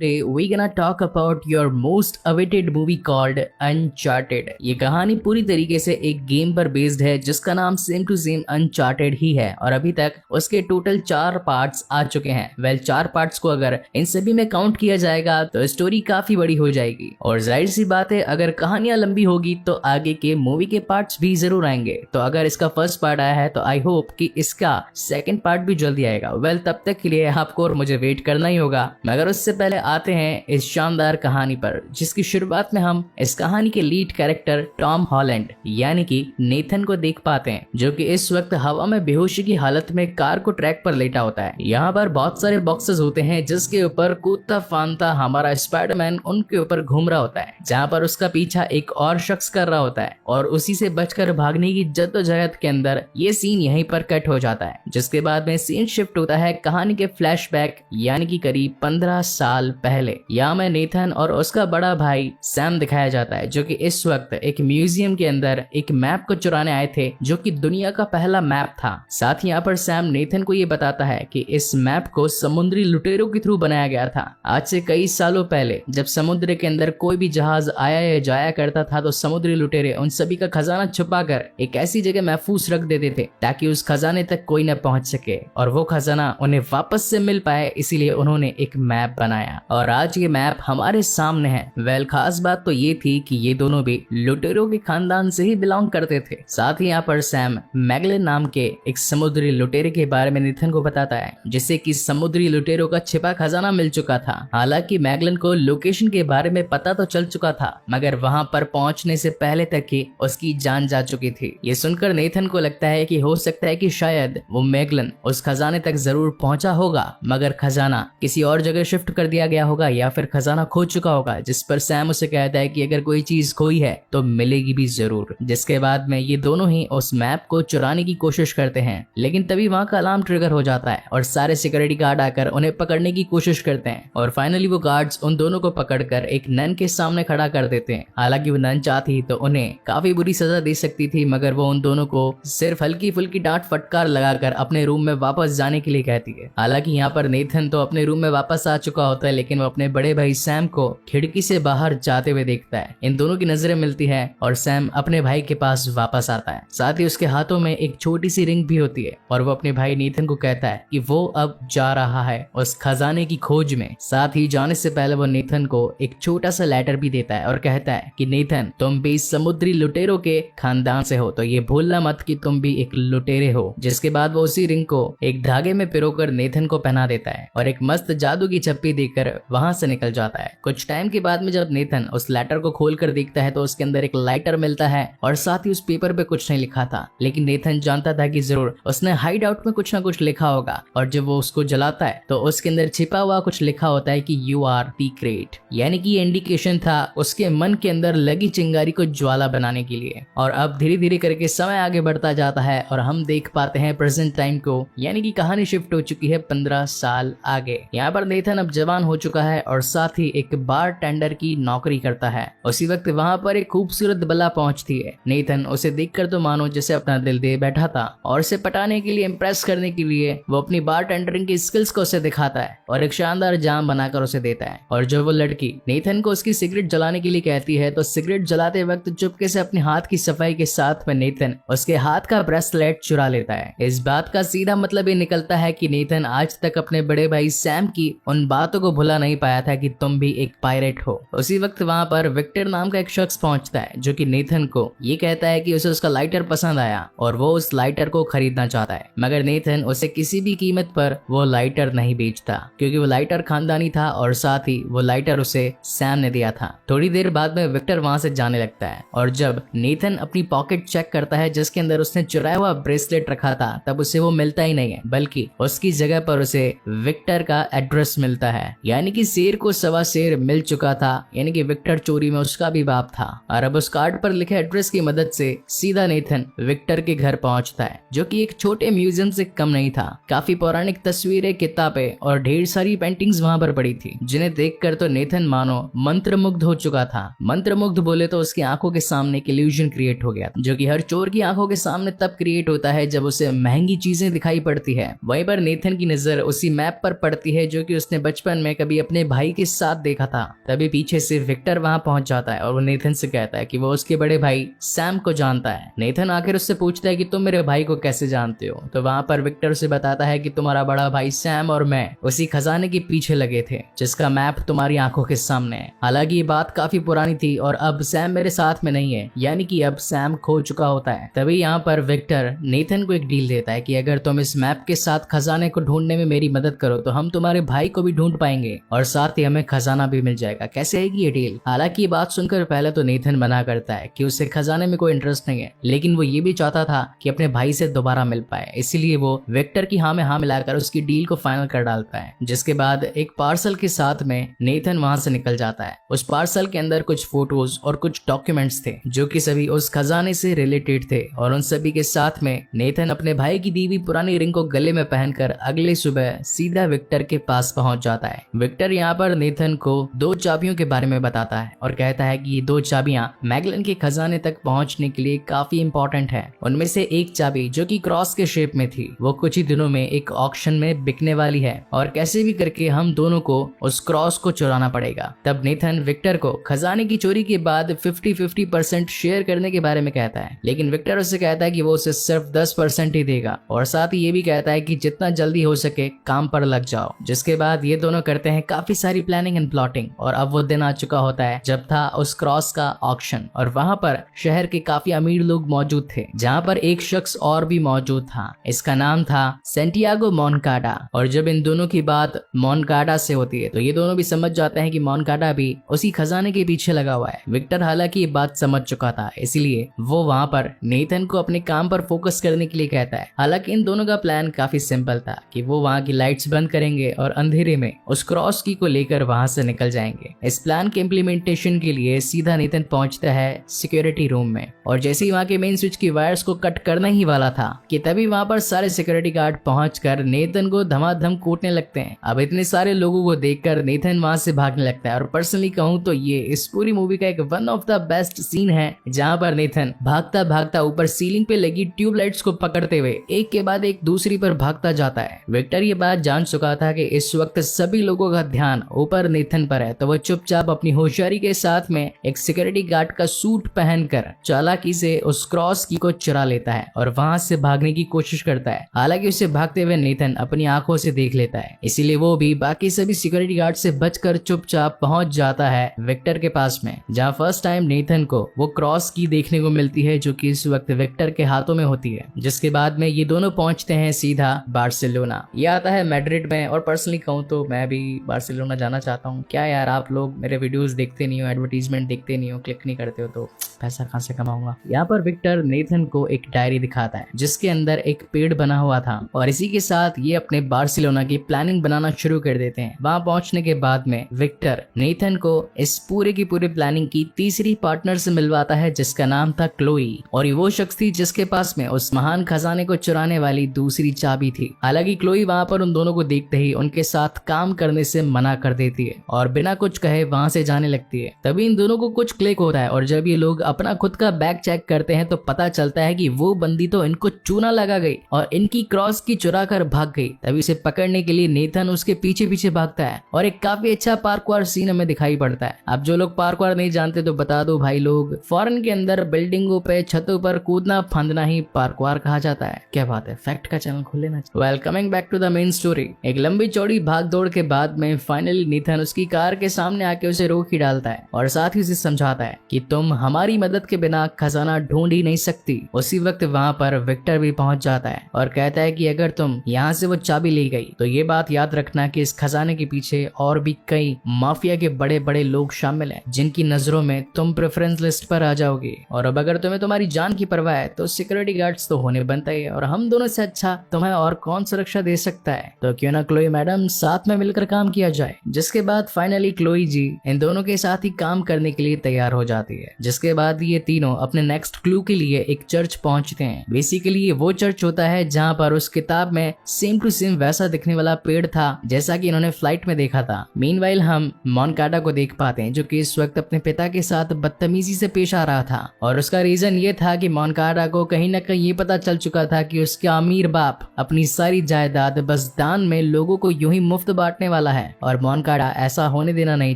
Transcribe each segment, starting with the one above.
today we gonna talk about your most awaited movie called Uncharted। ये कहानी पूरी तरीके से एक गेम पर बेस्ड है जिसका नाम सेम टू सेम अनचार्टेड ही है और अभी तक उसके टोटल 4 पार्ट्स आ चुके हैं। 4 पार्ट्स को अगर इन सभी में काउंट किया जाएगा तो स्टोरी काफी बड़ी हो जाएगी और जाहिर सी बात है अगर कहानियां लंबी होगी तो आगे के मूवी के पार्ट्स भी जरूर आएंगे। तो अगर इसका फर्स्ट पार्ट आया है तो आई होप कि इसका सेकंड पार्ट भी जल्दी आएगा। तब तक के लिए आपको और मुझे वेट करना ही होगा, मगर उससे पहले आते हैं इस शानदार कहानी पर जिसकी शुरुआत में हम इस कहानी के लीड कैरेक्टर टॉम हॉलैंड यानी कि नेथन को देख पाते हैं, जो कि इस वक्त हवा में बेहोशी की हालत में कार को ट्रैक पर लेटा होता है। यहाँ पर बहुत सारे बॉक्सेस होते हैं जिसके ऊपर कूदता फांदता हमारा स्पाइडरमैन उनके ऊपर घूम रहा होता है, जहाँ पर उसका पीछा एक और शख्स कर रहा होता है और उसी से बचकर भागने की जद्दोजहद के अंदर ये सीन यहीं पर कट हो जाता है। जिसके बाद में सीन शिफ्ट होता है कहानी के फ्लैशबैक यानी कि करीब 15 साल पहले। यहाँ में नेथन और उसका बड़ा भाई सैम दिखाया जाता है, जो कि इस वक्त एक म्यूजियम के अंदर एक मैप को चुराने आए थे जो कि दुनिया का पहला मैप था। साथ ही यहाँ पर सैम नेथन को ये बताता है कि इस मैप को समुद्री लुटेरों के थ्रू बनाया गया था। आज से कई सालों पहले जब समुद्र के अंदर कोई भी जहाज आया या जाया करता था तो समुद्री लुटेरे उन सभी का खजाना छुपाकर एक ऐसी जगह महफूज रख देते थे ताकि उस खजाने तक कोई न पहुंच सके और वो खजाना उन्हें वापस से मिल पाए, इसीलिए उन्होंने एक मैप बनाया और आज ये मैप हमारे सामने है। खास बात तो ये थी कि ये दोनों भी लुटेरों के खानदान से ही बिलोंग करते थे। साथ ही यहाँ पर सैम मैगलन नाम के एक समुद्री लुटेरे के बारे में नेथन को बताता है जिसे कि समुद्री लुटेरों का छिपा खजाना मिल चुका था। हालांकि मैगलन को लोकेशन के बारे में पता तो चल चुका था मगर वहां पर पहुंचने से पहले तक ही उसकी जान जा चुकी थी। ये सुनकर नेथन को लगता है कि हो सकता है कि शायद वो मैगलन उस खजाने तक जरूर पहुंचा होगा मगर खजाना किसी और जगह शिफ्ट कर दिया गया होगा या फिर खजाना खो चुका होगा, जिस पर सैम उसे कहता है कि अगर कोई चीज खोई है तो मिलेगी भी जरूर। जिसके बाद में ये दोनों ही उस मैप को चुराने की कोशिश करते हैं, लेकिन तभी वहां का अलार्म ट्रिगर हो जाता है और सारे सिक्योरिटी गार्ड आकर उन्हें पकड़ने की कोशिश करते हैं और फाइनली वो गार्ड्स उन दोनों को पकड़कर एक नन के सामने खड़ा कर देते हैं। हालांकि वो नन चाहती तो उन्हें काफी बुरी सजा दे सकती थी मगर वो उन दोनों को सिर्फ हल्की फुल्की डांट फटकार लगाकर अपने रूम में वापस जाने के लिए कहती है। हालांकि यहाँ पर नेथन तो अपने रूम में वापस आ चुका होता है लेकिन वो अपने बड़े भाई सैम को खिड़की से बाहर जाते हुए देखता है। इन दोनों की नजरें मिलती है और सैम अपने भाई के पास वापस आता है। साथ ही उसके हाथों में एक छोटी सी रिंग भी होती है और वो अपने भाई नेथन को कहता है कि वो अब जा रहा है उस खजाने की खोज में। साथ ही जाने से पहले वो नेथन को एक छोटा सा लेटर भी देता है और कहता है कि नेथन तुम भी समुद्री लुटेरों के खानदान से हो तो ये भूलना मत कि तुम भी एक लुटेरे हो। जिसके बाद वो उसी रिंग को एक धागे में पिरोकर नेथन को पहना देता है और एक मस्त जादू की चप्पी देकर वहां से निकल जाता है। कुछ टाइम के बाद में जब नेथन उस लेटर को खोलकर देखता है तो उसके अंदर एक लाइटर मिलता है और साथ ही उस पेपर पे कुछ नहीं लिखा था, लेकिन नेथन जानता था कि जरूर उसने हाइड आउट में कुछ ना कुछ लिखा होगा और जब वो उसको जलाता है तो उसके अंदर छिपा हुआ कुछ लिखा होता है कि यू आर सीक्रेट, यानी कि ये इंडिकेशन था उसके मन के अंदर लगी चिंगारी को ज्वाला बनाने के लिए। और अब धीरे धीरे करके समय आगे बढ़ता जाता है और हम देख पाते हैं प्रेजेंट टाइम को, यानी कि कहानी शिफ्ट हो चुकी है 15 साल आगे। यहाँ पर नेथन अब जवान हो चुका है और साथ ही एक बार टेंडर की नौकरी करता है। उसी वक्त वहाँ पर एक खूबसूरत बला पहुंचती है। नेथन उसे देखकर तो मानो जैसे अपना दिल दे बैठा था और उसे पटाने के लिए, इम्प्रेस करने के लिए वो अपनी बार टेंडरिंग की स्किल्स को उसे दिखाता है और एक शानदार जाम बनाकर उसे देता है। और जो वो लड़की नेथन को उसकी सिगरेट जलाने के लिए कहती है तो सिगरेट जलाते वक्त चुपके से अपने हाथ की सफाई के साथ में नेथन उसके हाथ का ब्रेसलेट चुरा लेता है। इस बात का सीधा मतलब ये निकलता है कि नेथन आज तक अपने बड़े भाई सैम की उन बातों को भुला नहीं पाया था कि तुम भी एक पायरेट हो। उसी वक्त वहां पर विक्टर नाम का एक शख्स पहुंचता है जो कि नेथन को ये कहता है कि उसे उसका लाइटर पसंद आया और वो उस लाइटर को खरीदना चाहता है, मगर नेथन उसे किसी भी कीमत पर वो लाइटर नहीं बेचता क्योंकि वो लाइटर खानदानी था और साथ ही वो लाइटर उसे सैम ने दिया था। थोड़ी देर बाद में विक्टर वहां से जाने लगता है और जब नेथन अपनी पॉकेट चेक करता है जिसके अंदर उसने चुराया हुआ ब्रेसलेट रखा था तब उसे वो मिलता ही नहीं है, बल्कि उसकी जगह पर उसे विक्टर का एड्रेस मिलता है। यानी कि शेर को सवा शेर मिल चुका था, यानी कि विक्टर चोरी में उसका भी बाप था। और अब उस कार्ड पर लिखे एड्रेस की मदद से सीधा नेथन विक्टर के घर पहुंचता है जो कि एक छोटे म्यूजियम से कम नहीं था। काफी पौराणिक तस्वीरें, किताबें और ढेर सारी पेंटिंग्स वहां पर पड़ी थी जिन्हें देखकर तो नेथन मानो मंत्रमुग्ध हो चुका था। मंत्रमुग्ध बोले तो उसकी आंखों के सामने एक इल्यूजन क्रिएट हो गया जो कि हर चोर की आंखों के सामने तब क्रिएट होता है जब उसे महंगी चीजें दिखाई पड़ती है। वहीं पर नेथन की नजर उसी मैप पर पड़ती है जो कि उसने बचपन में कभी कभी अपने भाई के साथ देखा था। तभी पीछे से विक्टर वहां पहुंच जाता है और वो नेथन से कहता है कि वो उसके बड़े भाई सैम को जानता है। नेथन आखिर उससे पूछता है कि तुम मेरे भाई को कैसे जानते हो। तो वहां पर विक्टर उसे बताता है कि तुम्हारा बड़ा भाई सैम और मैं उसी खजाने के पीछे लगे थे जिसका मैप तुम्हारी आंखों के सामने है। हालांकि ये बात काफी पुरानी थी और अब सैम मेरे साथ में नहीं है, यानी कि अब सैम खो चुका होता है। तभी यहाँ पर विक्टर नेथन को एक डील देता है कि अगर तुम इस मैप के साथ खजाने को ढूंढने में मेरी मदद करो तो हम तुम्हारे भाई को भी ढूंढ पाएंगे और साथ ही हमें खजाना भी मिल जाएगा। कैसे आएगी ये डील? हालांकि ये बात सुनकर पहले तो नेथन मना करता है कि उसे खजाने में कोई इंटरेस्ट नहीं है, लेकिन वो ये भी चाहता था कि अपने भाई से दोबारा मिल पाए, इसीलिए वो विक्टर की हाँ में हाँ मिलाकर उसकी डील को फाइनल कर डालता है। जिसके बाद एक पार्सल के साथ में नेथन वहां से निकल जाता है। उस पार्सल के अंदर कुछ फोटोज और कुछ डॉक्यूमेंट्स थे जो कि सभी उस खजाने से रिलेटेड थे और उन सभी के साथ में नेथन अपने भाई की दी हुई पुरानी रिंग को गले में पहनकर अगले सुबह सीधा विक्टर के पास पहुंच जाता है। विक्टर यहाँ पर नेथन को 2 चाबियों के बारे में बताता है और कहता है कि ये 2 चाबियां मैगलन के खजाने तक पहुंचने के लिए काफी इंपॉर्टेंट है। उनमें से एक चाबी जो कि क्रॉस के शेप में थी वो कुछ ही दिनों में एक ऑक्शन में बिकने वाली है और कैसे भी करके हम दोनों को उस क्रॉस को चुराना पड़ेगा। तब नेथन विक्टर को खजाने की चोरी के बाद 50-50% शेयर करने के बारे में कहता है, लेकिन विक्टर उससे कहता है कि वो उसे सिर्फ 10% ही देगा और साथ ही ये भी कहता है कि जितना जल्दी हो सके काम पर लग जाओ। जिसके बाद ये दोनों करते हैं काफी सारी प्लानिंग एंड प्लॉटिंग और अब वो दिन आ चुका होता है जब था उस क्रॉस का ऑक्शन और वहां पर शहर के काफी अमीर लोग मौजूद थे, जहां पर एक शख्स और भी मौजूद था। इसका नाम था सेंटियागो मोनकाडा और जब इन दोनों की बात मोनकाडा से होती है तो ये दोनों भी समझ जाते हैं कि मोनकाडा भी उसी खजाने के पीछे लगा हुआ है। विक्टर हालांकि ये बात समझ चुका था, इसलिए वो वहां पर नेथन को अपने काम पर फोकस करने के लिए कहता है। हालांकि इन दोनों का प्लान काफी सिंपल था कि वो वहां की लाइट्स बंद करेंगे और अंधेरे में उस क्रॉस की को लेकर वहां से निकल जाएंगे। इस प्लान के इम्प्लीमेंटेशन के लिए सीधा नेथन पहुंचता है सिक्योरिटी रूम में और जैसे ही वहां के मेन स्विच की वायर्स को कट करना ही वाला था कि तभी वहां पर सारे सिक्योरिटी गार्ड पहुंचकर नेथन को धमाधम कूटने लगते हैं। अब इतने सारे लोगों को देखकर नेथन वहां से भागने लगता है और पर्सनली कहूं तो ये इस पूरी मूवी का एक one of the best scene है जहां पर नेथन भागता भागता ऊपर सीलिंग पे लगी ट्यूबलाइट्स को पकड़ते हुए एक के बाद एक दूसरी पर भागता जाता है। विक्टर ये बात जान चुका था कि इस वक्त सभी लोगों का ध्यान ऊपर नेथन पर है, तो वो चुपचाप अपनी होशियारी के साथ में एक सिक्योरिटी गार्ड का सूट पहनकर चालाकी से उस क्रॉस की को चुरा लेता है और वहां से भागने की कोशिश करता है। हालांकि उसे भागते हुए नेथन अपनी आंखों से देख लेता है, इसीलिए वो भी बाकी सभी सिक्योरिटी गार्ड से बचकर चुपचाप पहुंच जाता है विक्टर के पास में, जहां फर्स्ट टाइम नेथन को वो क्रॉस की देखने को मिलती है जो कि इस वक्त विक्टर के हाथों में होती है। जिसके बाद में ये दोनों पहुंचते हैं सीधा बार्सिलोना। ये आता है मैड्रिड में और पर्सनली कहूँ तो मैं भी बार्सिलोना जाना चाहता हूँ। क्या यार आप लोग मेरे वीडियोस देखते नहीं हो, एडवर्टीजमेंट देखते नहीं हो, क्लिक नहीं करते हो तो पैसा कहाँ से कमाऊंगा। यहाँ पर विक्टर नेथन को एक डायरी दिखाता है जिसके अंदर एक पेड़ बना हुआ था और इसी के साथ ये अपने बार्सिलोना की प्लानिंग बनाना शुरू कर देते हैं। वहां पहुंचने के बाद में विक्टर नेथन को इस पूरे की पूरी प्लानिंग की तीसरी पार्टनर से मिलवाता है जिसका नाम था क्लोई और ये वो शख्स थी जिसके पास में उस महान खजाने को चुराने वाली दूसरी चाबी थी। हालांकि क्लोई वहां पर उन दोनों को देखते ही उनके साथ काम करने से मना कर देती है और बिना कुछ कहे वहां से जाने लगती है। तभी इन दोनों को कुछ क्लिक होता है और जब ये लोग अपना खुद का बैग चेक करते हैं तो पता चलता है कि वो बंदी तो इनको चूना लगा गई और इनकी क्रॉस की चुरा कर भाग गई। तभी उसे पकड़ने के लिए नेथन उसके पीछे पीछे भागता है और एक काफी अच्छा पार्कवार सीन हमें दिखाई पड़ता है। अब जो लोग पार्कवार नहीं जानते तो बता दो भाई लोग, फॉरेन के अंदर बिल्डिंगों पे छतों पर कूदना फांदना ही पार्कवार कहा जाता है। क्या बात है, फैक्ट का चैनल खोल लेना। Well coming back to the main story. एक लंबी चौड़ी भाग दौड़ के बाद में फाइनली नेथन उसकी कार के सामने आके उसे रोक ही डालता है और साथ ही उसे समझाता है कि तुम हमारी मदद के बिना खजाना ढूंढ ही नहीं सकती। उसी वक्त वहां पर विक्टर भी पहुंच जाता है और कहता है कि अगर तुम यहाँ से वो चाबी ले गई तो ये बात याद रखना कि इस खजाने के पीछे और भी कई माफिया के बड़े बड़े लोग शामिल हैं जिनकी नजरों में तुम प्रेफरेंस लिस्ट पर आ जाओगे और अब अगर तुम्हें तुम्हारी जान की परवाह है तो सिक्योरिटी गार्ड्स तो होने बनता ही है और हम दोनों से अच्छा तुम्हें और कौन सुरक्षा दे सकता है, तो क्यों ना क्लोई मैडम साथ में मिलकर काम किया जाए। जिसके बाद फाइनली क्लोई जी इन दोनों के साथ ही काम करने के लिए तैयार हो जाती है। जिसके बाद ये तीनों अपने नेक्स्ट क्लू के लिए एक चर्च पहुंचते हैं। बेसिकली ये वो चर्च होता है जहाँ पर उस किताब में सेम टू सेम वैसा दिखने वाला पेड़ था जैसा कि इन्होंने फ्लाइट में देखा था। मीनवाइल हम मोनकाडा को देख पाते हैं जो कि इस वक्त अपने पिता के साथ बदतमीजी से पेश आ रहा था, और उसका रीजन ये था कि मोनकाडा को कहीं ना कहीं ये पता चल चुका था कि उसका अमीर बाप अपनी सारी जायदाद बस दान में लोगों को यूं ही मुफ्त बांटने वाला है, और मोनकाडा ऐसा होने देना नहीं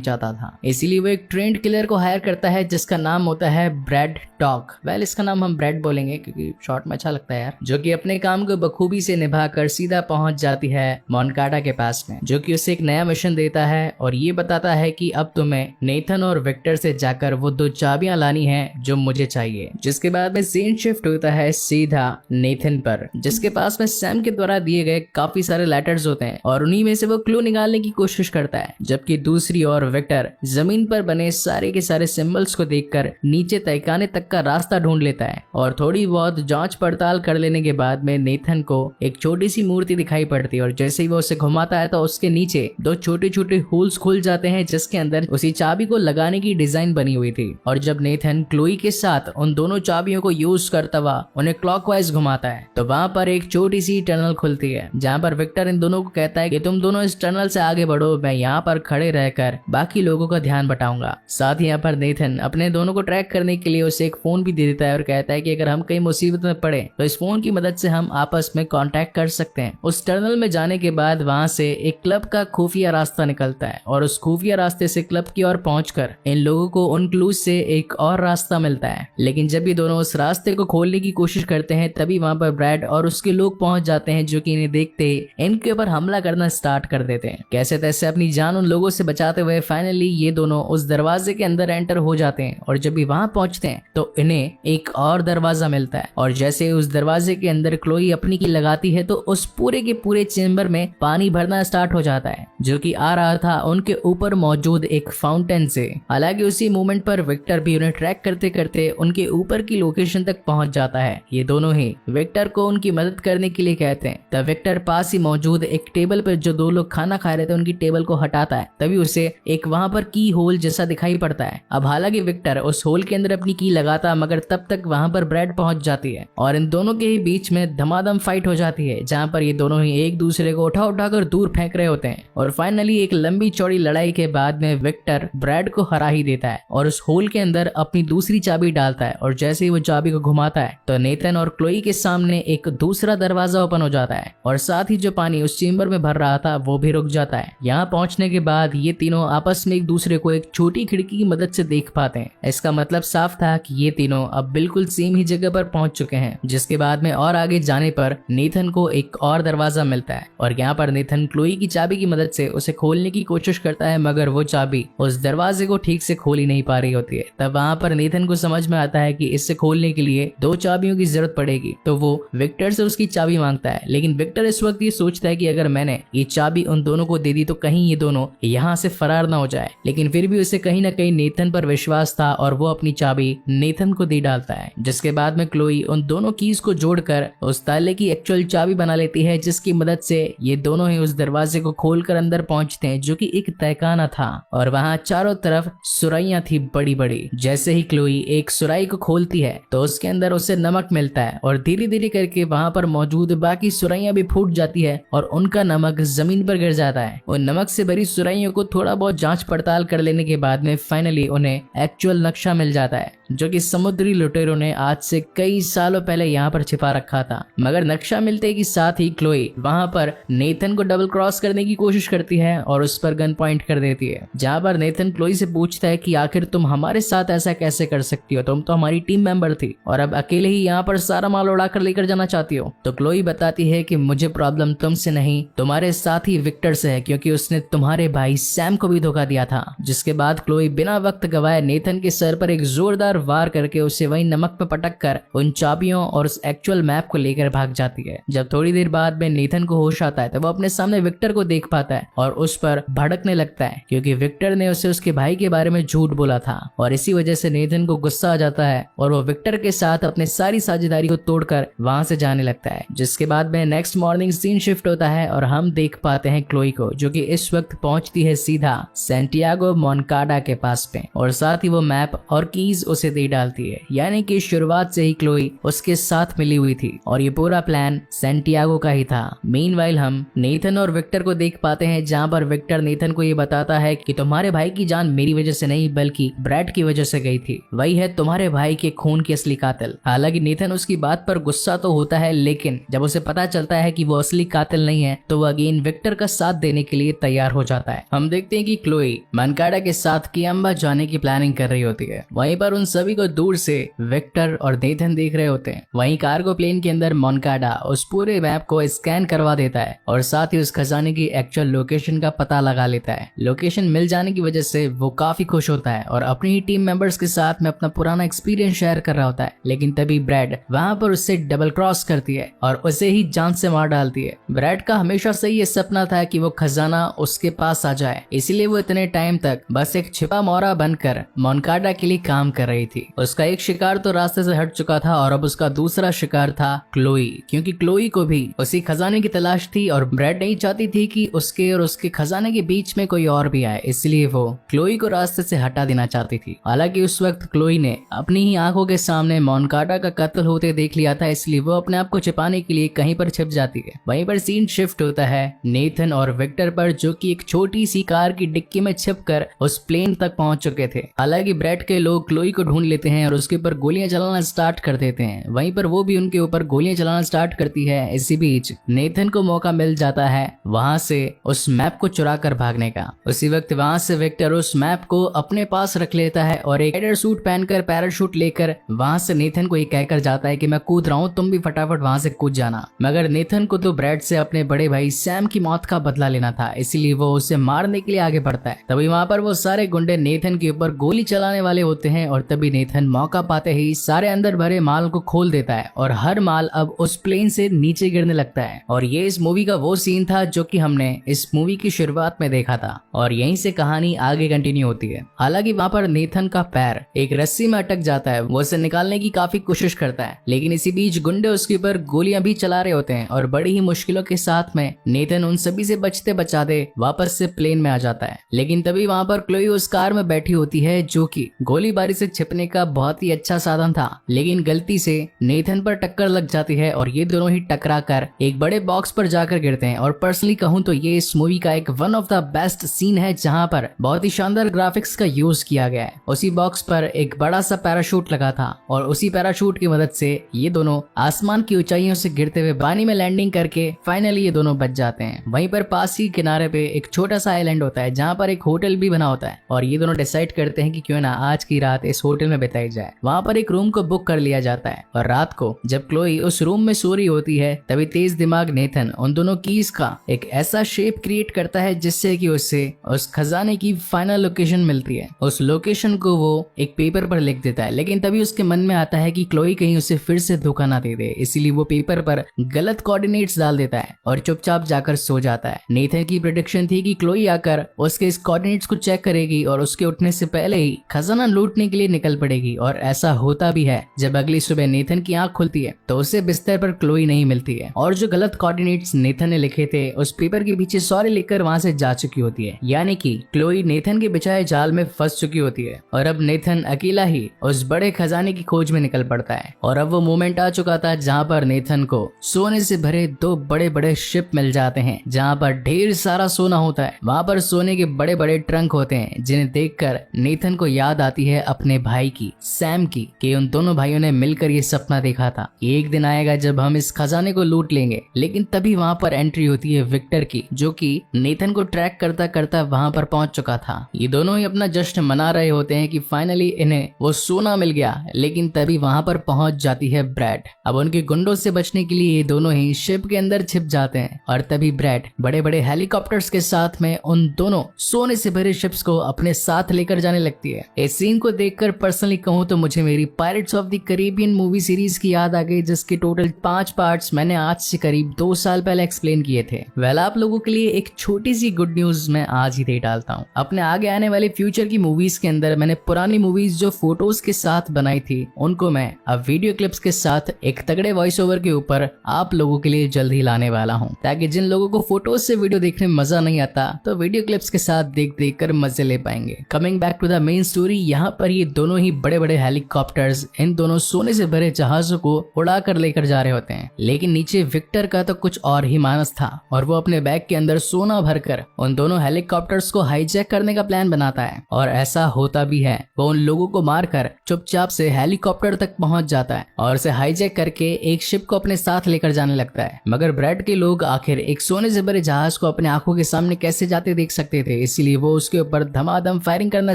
चाहता था। इसीलिए वो एक ट्रेंड किलर को हायर करता है जिसका नाम होता है ब्रैड टॉक। वेल इसका नाम हम ब्रैड बोलेंगे क्योंकि शॉर्ट में अच्छा लगता है यार, जो कि अपने काम को बखूबी से निभाकर सीधा पहुंच जाती है मोनकाडा के पास में, जो कि उसे एक नया मिशन देता है और ये बताता है कि अब तुम्हें नेथन और विक्टर से जाकर वो 2 चाबियां लानी है जो मुझे चाहिए। जिसके बाद में सीन शिफ्ट होता है सीधा नेथन पर, जिसके पास में सैम के द्वारा दिए गए काफी सारे लेटर्स होते हैं और उन्हीं में से वो क्लू निकालने की कोशिश करता है, जबकि दूसरी ओर विक्टर जमीन पर बने सारे के सारे सिंबल्स को देखकर नीचे तहखाने तक का रास्ता ढूंढ लेता है। और थोड़ी बहुत जांच पड़ताल कर लेने के बाद में नेथन को एक छोटी सी मूर्ति दिखाई पड़ती है और जैसे ही वो उसे घुमाता है तो उसके नीचे 2 छोटे छोटे होल्स खुल जाते हैं जिसके अंदर उसी चाबी को लगाने की डिजाइन बनी हुई थी। और जब नेथन क्लोई के साथ उन दोनों चाबियों को यूज करता हुआ उन्हें क्लॉकवाइज घुमाता है तो वहां पर एक छोटी सी टनल खुलती है, जहां पर विक्टर इन दोनों को कहता है कि तुम दोनों इस टनल से आगे बढ़ो, मैं यहाँ पर खड़े रहकर बाकी लोगों का ध्यान बटाऊंगा। साथ ही यहाँ पर नेथन अपने दोनों को ट्रैक करने के लिए उसे एक फोन भी दे देता है और कहता है कि अगर हम कहीं मुसीबत में पड़े तो इस फोन की मदद से हम आपस में कांटेक्ट कर सकते हैं। उस टनल में जाने के बाद वहां से एक क्लब का खुफिया रास्ता निकलता है और उस खुफिया रास्ते से क्लब की ओर पहुंचकर इन लोगों को उन क्लूज से एक और रास्ता मिलता है। लेकिन जब ये दोनों उस रास्ते को खोलने की कोशिश करते हैं तभी वहां पर ब्रैड और उसके लोग पहुंच जाते हैं, जो कि इन्हें देखते ही इनके ऊपर हमला करना स्टार्ट कर देते हैं। कैसे तैसे अपनी जान उन लोगों से बचाते हुए फाइनली ये दोनों उस दरवाजे के अंदर एंटर हो जाते हैं और जब भी वहां पहुंचते हैं तो इन्हें एक और दरवाजा मिलता है और जैसे उस दरवाजे के अंदर क्लोई अपनी की लगाती है तो उस पूरे के पूरे चेंबर में पानी भरना स्टार्ट हो जाता है, जो कि आ रहा था उनके ऊपर मौजूद एक फाउंटेन से। हालांकि उसी मोमेंट पर विक्टर भी उन्हें ट्रैक करते करते उनके ऊपर की लोकेशन तक पहुंच जाता है। ये दोनों ही विक्टर को उनकी मदद करने के लिए कहते हैं। तब विक्टर पास ही मौजूद एक टेबल पर जो 2 लोग खाना खा रहे थे उनकी टेबल को हटाता है, तभी उसे एक वहां पर की होल जैसा दिखाई पड़ता है। अब हालांकि विक्टर उस होल के अंदर अपनी की लगाता मगर तब तक वहां पर ब्रैड पहुंच जाती है और इन दोनों के ही बीच में धमाधम फाइट हो जाती है, जहां पर ये दोनों ही एक दूसरे को उठा उठाकर दूर फेंक रहे होते हैं। और फाइनली एक लंबी चौड़ी लड़ाई के बाद में विक्टर ब्रैड को हरा ही देता है और उस होल के अंदर अपनी दूसरी चाबी डालता है और जैसे ही वो चाबी को घुमाता है तो नेथन और क्लोई के सामने एक दूसरा दरवाजा ओपन हो जाता है और साथ ही जो पानी उस चेंबर में भर रहा था वो भी रुक जाता है। यहाँ पहुंचने के बाद ये तीनों आपस में एक दूसरे को एक छोटी खिड़की की मदद से देख पाते हैं। इसका मतलब साफ था कि ये तीनों अब बिल्कुल सेम ही जगह पर पहुंच चुके हैं। जिसके बाद में और आगे जाने पर नेथन को एक और दरवाजा मिलता है और यहाँ पर नेथन क्लोई की चाबी की मदद से उसे खोलने की कोशिश करता है, मगर वो चाबी उस दरवाजे को ठीक से खोल ही नहीं पा रही होती है। तब वहाँ पर नेथन को समझ में आता है कि इससे खोलने के लिए 2 चाबियों की जरूरत पड़ेगी, तो वो विक्टर से उसकी चाबी मांगता है। लेकिन विक्टर इस वक्त ये सोचता है कि अगर मैंने ये चाबी उन दोनों को दे दी तो कहीं ये दोनों यहाँ से फरार ना हो जाए, लेकिन फिर भी उसे कहीं ना कहीं नेथन पर विश्वास था और वो अपनी चाबी नेथन को दे डालता है। जिसके बाद में क्लोई उन दोनों कीज को जोड़कर उस ताले की एक्चुअल चाबी बना लेती है, जिसकी मदद से ये दोनों ही उस दरवाजे को खोलकर अंदर पहुंचते हैं, जो कि एक तहखाना था और वहाँ चारों तरफ सुराइयां थी बड़ी बड़ी। जैसे ही क्लोई एक सुराई को खोलती है तो उसके अंदर उसे नमक मिलता है और धीरे धीरे करके वहाँ पर मौजूद बाकी सुराइयां भी फूट जाती है और उनका नमक जमीन पर गिर जाता है। उन नमक से भरी सुराइयों को थोड़ा बहुत जांच पड़ताल कर लेने के बाद में फाइनली उन्हें एक्चुअल नक्शा मिल जाता है, जो कि समुद्री लुटेरों ने आज से कई सालों पहले यहाँ पर छिपा रखा था। मगर नक्शा मिलते के साथ ही क्लोई वहाँ पर नेथन को डबल क्रॉस करने की कोशिश करती है और उस पर गन पॉइंट कर देती है, जहाँ पर नेथन क्लोई से पूछता है कि आखिर तुम हमारे साथ ऐसा कैसे कर सकती हो, तुम तो हमारी टीम मेंबर थी और अब अकेले ही यहाँ पर सारा माल उड़ाकर लेकर जाना चाहती हो। तो क्लोई बताती है कि मुझे प्रॉब्लम तुमसे नहीं तुम्हारे साथ ही विक्टर से है, क्योंकि उसने तुम्हारे भाई सैम को भी धोखा दिया था। जिसके बाद क्लोई बिना वक्त गवाए नेथन के सर पर एक जोरदार वार करके उसे वही नमक पे पटक कर उन चाबियों और उस एक्चुअल मैप को लेकर भाग जाती है। जब थोड़ी देर बाद में नेथन को होश आता है तो वो अपने सामने विक्टर को देख पाता है और उस पर भड़कने लगता है, क्योंकि विक्टर ने उसे उसके भाई के बारे में झूठ बोला था और इसी वजह से नेथन को गुस्सा आ जाता है और वो विक्टर के साथ अपने सारी साझेदारी को तोड़कर वहां से जाने लगता है। जिसके बाद में नेक्स्ट मॉर्निंग सीन शिफ्ट होता है और हम देख पाते हैं क्लोई को, जो कि इस वक्त पहुंचती है सीधा सैंटियागो मोनकाडा के पास पे और साथ ही वो मैप और कीज उसे दे डालती है, यानी कि शुरुआत से ही क्लोई उसके साथ मिली हुई थी और ये पूरा प्लान सैंटियागो का ही था। मीनवाइल हम नेथन और विक्टर को देख पाते हैं, जहाँ पर विक्टर नेथन को ये बताता है कि तुम्हारे भाई की जान मेरी वजह से नहीं बल्कि ब्रैड की वजह से गई थी, वही है तुम्हारे भाई के खून की असली कातिल। हालांकि नेथन उसकी बात पर गुस्सा तो होता है, लेकिन जब उसे पता चलता है कि वो असली कातिल नहीं है तो वो अगेन विक्टर का साथ देने के लिए तैयार हो जाता है। हम देखते हैं कि क्लोई मनकाडा के साथ कियम्बा जाने की प्लानिंग कर रही होती है। वहीं पर उन सभी को दूर से विक्टर और नेथन देख रहे होते हैं। वहीं कार्गो प्लेन के अंदर मनकाडा उस पूरे मैप को स्कैन करवा देता है और साथ ही उस खजाने की एक्चुअल लोकेशन का पता लगा लेता है। लोकेशन मिल जाने की वजह से वो काफी खुश होता है और अपनी ही टीम मेंबर्स के साथ में अपना पुराना एक्सपीरियंस शेयर कर रहा होता है। लेकिन तभी ब्रैड वहां पर उससे डबल क्रॉस करती है और उसे ही जान से मार डालती है। ब्रैड का हमेशा से ये सपना था कि वो खजाना उसके पास आ जाए, इसीलिए वो इतने टाइम तक बस एक छिपा मोरा बनकर मोनकाडा के लिए काम कर रही थी। उसका एक शिकार तो रास्ते से हट चुका था और अब उसका दूसरा शिकार था क्लोई, क्योंकि क्लोई को भी उसी खजाने की तलाश थी और ब्रैड नहीं चाहती थी कि उसके और उसके खजाने के बीच में कोई और भी आए, इसलिए वो क्लोई को रास्ते से हटा देना चाहती थी। हालांकि उस वक्त क्लोई ने अपनी ही आंखों के सामने मोनकाडा का कत्ल होते देख लिया था, इसलिए वो अपने आप को छिपाने के लिए कहीं पर छिप जाती है। वहीं पर सीन शिफ्ट होता है नेथन और विक्टर पर, जो कि एक छोटी सी कार की डिक्की में छिपकर उस प्लेन तक पहुंच चुके थे। हालांकि ब्रैड के लोग क्लोई को ढूंढ लेते हैं और उसके ऊपर गोलियां चलाना स्टार्ट कर देते हैं। वहीं पर वो भी उनके ऊपर गोलियां चलाना स्टार्ट करती है। इसी बीच नेथन को मौका मिल जाता है वहां से उस मैप को चुरा कर भागने का। उसी वक्त वहां से विक्टर उस मैप को अपने पास रख लेता है और एक राइडर सूट पहनकर पैराशूट लेकर वहां से नेथन को ये कहकर जाता है कि मैं कूद रहा हूँ, तुम भी फटाफट वहां से कूद जाना। मगर नेथन को तो ब्रैड से अपने बड़े भाई सैम की मौत का बदला लेना था, इसीलिए वो उसे मारने के लिए आगे बढ़ता है। तभी वहां पर वो सारे गुंडे नेथन के ऊपर गोली चलाने वाले होते हैं और तभी नेथन मौका पाते ही सारे अंदर भरे माल को खोल देता है और हर माल अब उस प्लेन से नीचे गिरने लगता है। और ये इस मूवी का वो सीन था जो कि हमने इस मूवी की शुरुआत में देखा था और यहीं से कहानी आगे कंटिन्यू होती है। हालांकि वहां पर नेथन का पैर एक रस्सी में अटक जाता है, वो उसे निकालने की काफी कोशिश करता है, लेकिन इसी बीच गुंडे उसके ऊपर गोलियां भी चला रहे होते हैं और बड़ी ही मुश्किलों के साथ में नेथन उन सभी से बचते बचाते वापस से प्लेन में आ जाता है। लेकिन तभी वहां पर क्लोई उस कार में बैठी होती है, जो कि गोलीबारी से छिपने का बहुत ही अच्छा साधन था, लेकिन गलती से नेथन पर टक्कर लग जाती है और ये दोनों ही टकरा कर एक बड़े बॉक्स पर जाकर गिरते हैं। और पर्सनली कहूं तो ये इस मूवी का एक one of the best scene है, जहां पर बहुत ही शानदार ग्राफिक्स का यूज किया गया है। उसी बॉक्स पर एक बड़ा सा पैराशूट लगा था और उसी पैराशूट की मदद से ये दोनों आसमान की ऊंचाइयों से गिरते हुए पानी में लैंडिंग करके फाइनली ये दोनों बच जाते हैं। वहीं पर पास ही किनारे पे एक छोटा सा आइलैंड होता है, जहाँ पर एक होटल भी बना होता है और ये दोनों डिसाइड करते हैं कि क्यों ना आज की रात इस होटल में बिताई जाए। वहाँ पर एक रूम को बुक कर लिया जाता है और रात को जब क्लोई उस रूम में सो रही होती है, तभी तेज दिमाग नेथन उन दोनों कीज का एक ऐसा शेप क्रिएट करता है जिससे कि उससे उस खजाने की फाइनल लोकेशन मिलती है। उस लोकेशन को वो एक पेपर पर लिख देता है, लेकिन तभी उसके मन में आता है कि क्लोई कहीं उसे फिर से धोखा ना दे दे, इसीलिए वो पेपर पर गलत कोऑर्डिनेट्स डाल देता है और चुपचाप जाकर सो जाता है। नेथन की प्रेडिक्शन थी कि क्लोई आकर उसके इस कोऑर्डिनेट्स को चेक करेगी और उसके उठने से पहले ही खजाना लूटने के लिए निकल पड़ेगी और ऐसा होता भी है। जब अगली सुबह नेथन की आंख खुलती है तो उसे बिस्तर पर क्लोई नहीं मिलती है और जो गलत कोऑर्डिनेट्स नेथन ने लिखे थे उस पेपर के पीछे सॉरी लिखकर वहां से जा चुकी होती है, यानी कि क्लोई नेथन के बिछाए जाल में फंस चुकी होती है और अब नेथन अकेला ही उस बड़े खजाने की खोज में निकल पड़ता है। और अब वो मोमेंट आ चुका था जहाँ पर नेथन को सोने से भरे दो बड़े बड़े शिप मिल जाते हैं, जहाँ पर ढेर सारा सोना होता है। वहाँ पर सोने के बड़े बड़े ट्रंक होते हैं, जिन्हें देखकर नेथन को याद आती है अपने भाई की, सैम की, कि उन दोनों भाइयों ने मिलकर ये सपना देखा था एक दिन आएगा जब हम इस खजाने को लूट लेंगे। लेकिन तभी वहाँ पर एंट्री होती है विक्टर की, जो कि नेथन को ट्रैक करता करता वहाँ पर पहुंच चुका था। ये दोनों ही अपना जश्न मना रहे होते हैं कि फाइनली इन्हें वो सोना मिल गया, लेकिन तभी वहाँ पर पहुंच जाती है ब्रैड। अब उनके गुंडों से बचने के लिए ये दोनों ही शिप के अंदर छिप जाते हैं और तभी ब्रैड बड़े बड़े हेलीकॉप्टर्स के साथ में उन दोनों सोने से भरे शिप्स को अपने साथ लेकर जाने लगती है। इस सीन को देखकर पर्सनली कहूँ तो मुझे मेरी pirates of the Caribbean movie series की याद आ गई, जिसके टोटल 5 पार्ट्स मैंने आज से करीब 2 साल पहले एक्सप्लेन किए थे। वेल, आप लोगों के लिए एक छोटी सी गुड न्यूज मैं आज ही दे डालता हूँ। अपने आगे आने वाले फ्यूचर की मूवीज के अंदर मैंने पुरानी मूवीज जो फोटोज के साथ बनाई थी, उनको मैं अब वीडियो क्लिप्स के साथ एक तगड़े वॉइस ओवर के ऊपर आप लोगों के लिए जल्द ही लाने वाला हूँ, ताकि जिन लोगों को फोटोज से वीडियो देखने में मजा नहीं आता तो वीडियो क्लिप्स के साथ देख देख कर मजे ले पाएंगे। Coming back to the main story, यहाँ पर पर ये दोनों ही बड़े बड़े हेलीकॉप्टर्स इन दोनों सोने से भरे जहाजों को उड़ा कर लेकर जा रहे होते हैं। लेकिन नीचे विक्टर का तो कुछ और ही मानस था और वो अपने बैग के अंदर सोना भरकर उन दोनों हेलीकॉप्टर्स को हाईजैक करने का प्लान बनाता है और ऐसा होता भी है। वो उन लोगों को मारकर चुपचाप से हेलीकॉप्टर तक पहुंच जाता है और उसे हाईजैक करके एक शिप को अपने साथ लेकर जाने लगता है। मगर ब्रैड के लोग आखिर एक सोने से भरे जहाज को अपने आंखों के सामने कैसे जाते देख सकते थे, इसीलिए वो उसके ऊपर धमाधम फायरिंग करना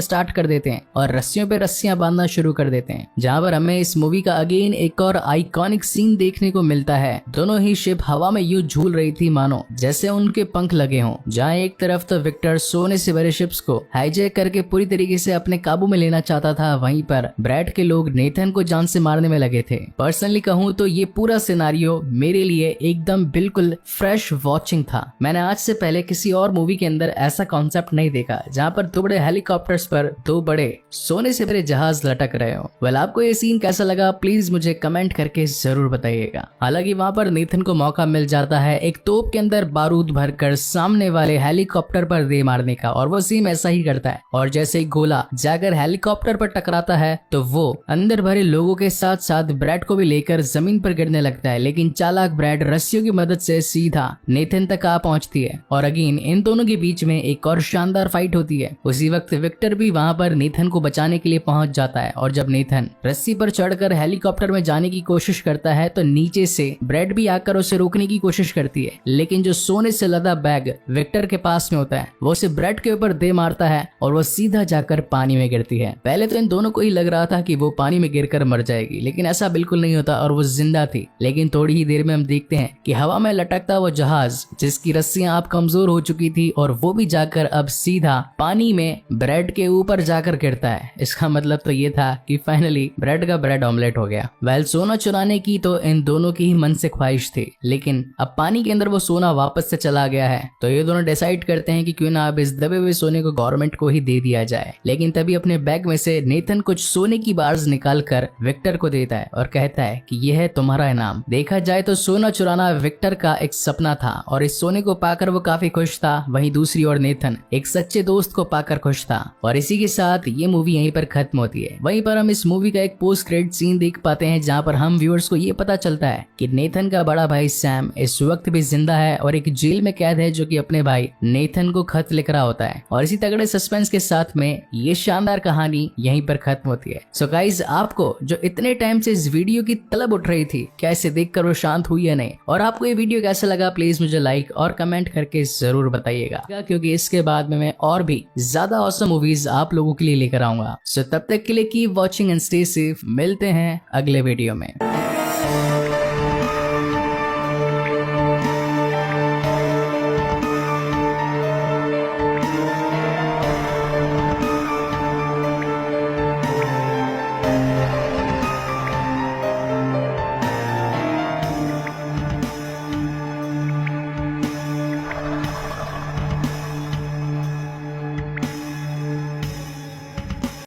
स्टार्ट कर देते हैं और रस्सियों पे रस्सियां बांधना शुरू कर देते हैं। जहां पर हमें इस मूवी का अगेन एक और आइकॉनिक सीन देखने को मिलता है। दोनों ही शिप हवा में यूं झूल रही थी मानो जैसे उनके पंख लगे हों। जहां एक तरफ तो विक्टर सोने से भरे शिप्स को हाईजैक करके पूरी तरीके से अपने काबू में लेना चाहता था, वहीं पर ब्रैड के लोग नेथन को जान से मारने में लगे थे। पर्सनली कहूं तो ये पूरा सिनारियो मेरे लिए एकदम बिल्कुल फ्रेश वॉचिंग था। मैंने आज से पहले किसी और मूवी के अंदर ऐसा कॉन्सेप्ट नहीं देखा जहां पर दो बड़े हेलीकॉप्टर्स पर दो बड़े सोने से भरे जहाज लटक रहे हो। वेल, आपको ये सीन कैसा लगा प्लीज मुझे कमेंट करके जरूर बताइएगा। हालांकि वहां पर नेथन को मौका मिल जाता है एक तोप के अंदर बारूद भरकर सामने वाले हेलीकॉप्टर पर दे मारने का और वो सेम ऐसा ही करता है और जैसे ही गोला जाकर हेलीकॉप्टर पर टकराता है तो वो अंदर भरे लोगों के साथ साथ ब्रैड को भी लेकर जमीन पर गिरने लगता है। लेकिन चालाक ब्रैड रस्सियों की मदद से सीधा नेथन तक आ पहुंचती है और अगेन इन दोनों के बीच में एक और शानदार फाइट होती है। उसी वक्त विक्टर भी वहां पर नेथन को बचाने के लिए पहुंच जाता है और जब नेथन रस्सी पर चढ़कर हेलीकॉप्टर में जाने की कोशिश करता है तो नीचे से ब्रैड भी आकर उसे रोकने की कोशिश करती है। लेकिन जो सोने से लदा बैग विक्टर के पास में होता है वो उसे ब्रैड के ऊपर दे मारता है और वो सीधा जाकर पानी में गिरती है। पहले तो इन दोनों को ही लग रहा था कि वो पानी में गिरकर मर जाएगी, लेकिन ऐसा बिल्कुल नहीं होता और वो जिंदा थी। लेकिन थोड़ी ही देर में हम देखते हैं कि हवा में लटकता वो जहाज जिसकी रस्सियां अब कमजोर हो चुकी थी और वो भी जाकर अब सीधा पानी में ब्रेड के ऊपर जाकर गिरता है। इसका मतलब तो ये था कि फाइनली ब्रेड का ब्रेड ऑमलेट हो गया। वेल, सोना चुराने की तो इन दोनों की ही मन से ख्वाहिश थी, लेकिन अब पानी के अंदर वो सोना वापस से चला गया है तो ये दोनों डिसाइड करते हैं कि क्यों ना अब इस दबे हुए सोने को गवर्नमेंट को ही दे दिया जाए। लेकिन तभी अपने बैग में से नेथन कुछ सोने की बार्स निकालकर विक्टर को देता है और कहता है कि यह है तुम्हारा इनाम। देखा जाए तो सोना चुराना विक्टर का एक सपना था और इस सोने को पाकर वो काफी खुश था। वहीं दूसरी ओर नेथन एक सच्चे दोस्त को पाकर खुश था। और इसी के साथ ये मूवी यहीं पर खत्म होती है। वहीं पर हम इस मूवी का एक पोस्ट क्रेडिट सीन देख पाते हैं जहां पर हम व्यूअर्स को ये पता चलता है कि नेथन का बड़ा भाई सैम इस वक्त भी जिंदा है और एक जेल में कैद है जो कि अपने भाई नेथन को खत लिख रहा होता है। और इसी तगड़े सस्पेंस के साथ में ये शानदार कहानी यहीं पर खत्म होती है। सो गाइज, आपको जो इतने टाइम से इस वीडियो की तलब उठ रही थी, क्या इसे देखकर वो शांत हुई या नहीं? और आपको ये वीडियो कैसा लगा प्लीज मुझे लाइक और कमेंट करके जरूर बताइएगा, क्योंकि इसके बाद में मैं और भी ज्यादा ऑसम मूवीज आप लोगों के लिए लेकर आऊंगा। सो तब तक के लिए keep watching and stay safe. मिलते हैं अगले वीडियो में।